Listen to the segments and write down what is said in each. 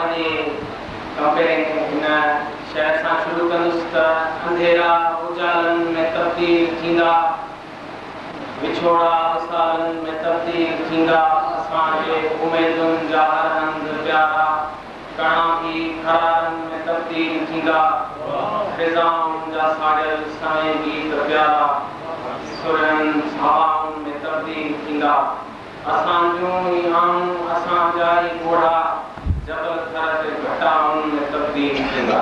पंहिंजे कंपेयरिंग इन शइ सां शुरू कंदुसि त अंधेरा उजालनि में तब्दील थींदा, विछोड़ा वसालनि में तब्दील थींदा, असांजे उमेदुनि जा हर हंधि प्यारा कणा ई खरारनि में तब्दील थींदा, फिज़ाउनि जा साड़ियल साईं गीत प्यारा सुरनि हवाउनि में तब्दील थींदा, असां जूं ई आऊं असांजा ई घोड़ा जबल थर ते घटाउनि में तब्दील थींदा।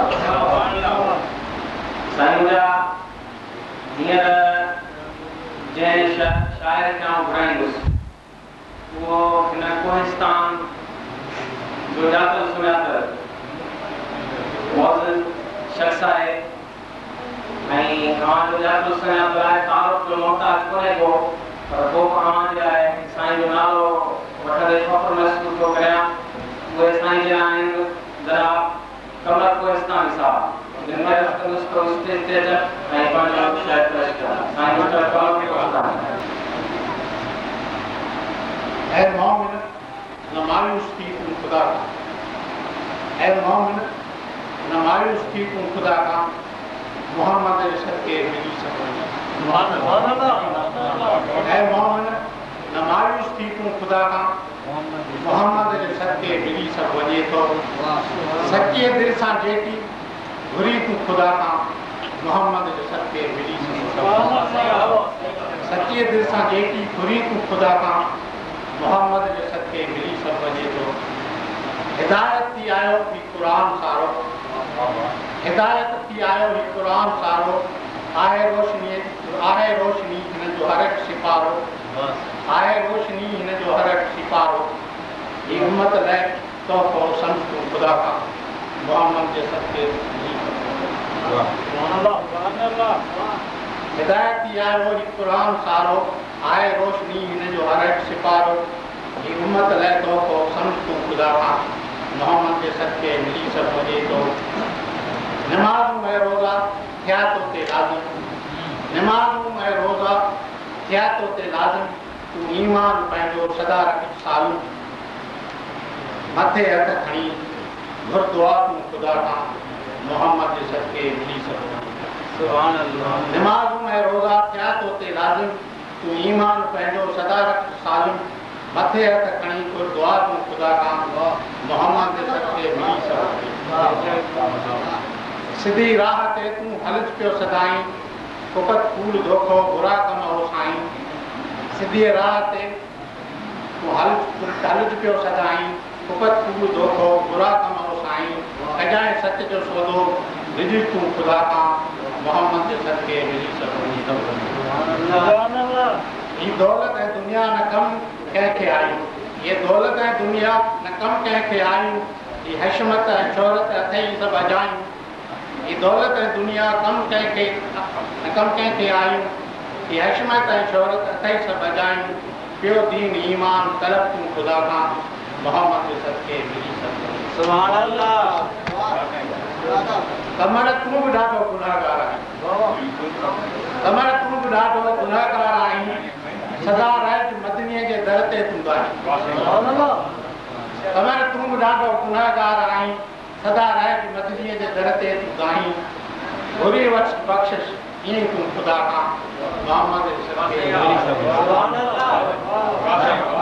साईं जा हींअर जंहिं शाइर खे आउं घुराईंदुसि उहो हिन कोहिस्तान जो ॼातल सुञातल मौज़ूद शख़्स आहे ऐं तव्हांजो ॼातल सुञातल आहे, तारुफ़ जो मोहताज कोन्हे को, पर पोइ तव्हांजे लाइ साईं जो नालो वठंदे फ़ख़्रु महसूस थो करियां। उहे साईं जा आहिनि जनाब कमर कोहिस्तानी साहब, जिन खे कंदुसि तो स्टेज ते अचनि ऐं पंहिंजो शाइर पेश कनि। साईं डॉक्टर कमर कोहिस्तानी। ऐ मोमिन न मायूस थी तूं खुदा का, ऐ मोमिन न मायूस थी तूं खुदा का, मोहम्मद जे सदके मिली सघे। ऐ मोमिन न मायूस थी तूं खुदा का, मोहम्मद जे सदके मिली सभ वञे थो। सच्चे दिलि सां जेकी घुरी तूं खुदा का, मोहम्मद जे सदके मिली सघे। सच्चे दिलि सां जेकी घुरी तूं खुदा का, मोहम्मद जे सदके मिली सभ वञे थो। हिदायत थी आयो ही क़ुरान सारो, हिदायत थी आयो ही क़ुरान सारो, आहे रोशनी हिन जो हर हिकु सिपारो, आहे रोशनी हिन जो हर हिकु सिपारो। ही उम्मत लाइ तोहफ़ो सम्झ तूं खुदा का, मोहम्मद जे सदके मिली सभ। हिदायत थी आयो ही क़ुरान सारो, आहे रोशनी हिन जो हर हिकु सिपारो। ही उम्मत लाइ तोहफ़ो सम्झ तूं खुदा का, मोहम्मद जे सदके मिली सभ वञे थो। नमाज़ूं ऐं रोज़ा थिया तो ते लाज़िम, नमाज़ूं ऐं रोज़ा थिया तो ते लाज़िम, तूं ईमान पंहिंजो सदा रख सालू। मथे हथ खणी घुर दुआ तूं खुदा का, मोहम्मद जे सदके मिली सभ वञे थो। सुभान अल्लाह। नमाज़ूं ऐं रोज़ा थिया तो ते लाज़िम, तूं ईमान पंहिंजो सदा रख सालू। मथे हथ खणी घुर दुआ तूं खुदा का, मोहम्मद जे सदके मिली सभ वञे। सिधी राह ते तूं हलज पियो सदाईं, फ़ुक़त फूल धोखो बुरा कम हो साईं। सिधी राह ते तूं हलज पियो सदाईं, फ़ुक़त फूल धोखो बुरा कम हो साईं। कजाए सच जो सौदो रिझ तूं खुदा का, मोहम्मद जे सदके मिली सभ वञे थो। ही दौलत ऐं दुनिया न कम कंहिंखे आयूं, ये दौलत ऐं दुनिया न कम कंहिंखे आयूं। ही हशमत ऐं शोहरत अथई सभु अजायूं। ही दौलत ऐं दुनिया कम कंहिंखे आयूं। ही हशमत ऐं शोहरत अथई सभु अजायूं। पियो दीन ईमान तलब तूं खुदा का, मोहम्मद जे सदके मिली सभ। सुभान अल्लाह। कमर तूं बि ॾाढो गुनाहगार आहीं, कमर तूं बि ॾाढो गुनाहगार आहीं। सदा रहज मदनीअ जे दर ते तूं ॻाल्हि। कमर तूं बि ॾाढो गुनाहगार आहीं, सदा रहज मदनीअ जे दर ते तूं गाहीं। घुरी वठ बख़्शिश ईअं तूं खुदा का, मोहम्मद जे सदके मिली सभ।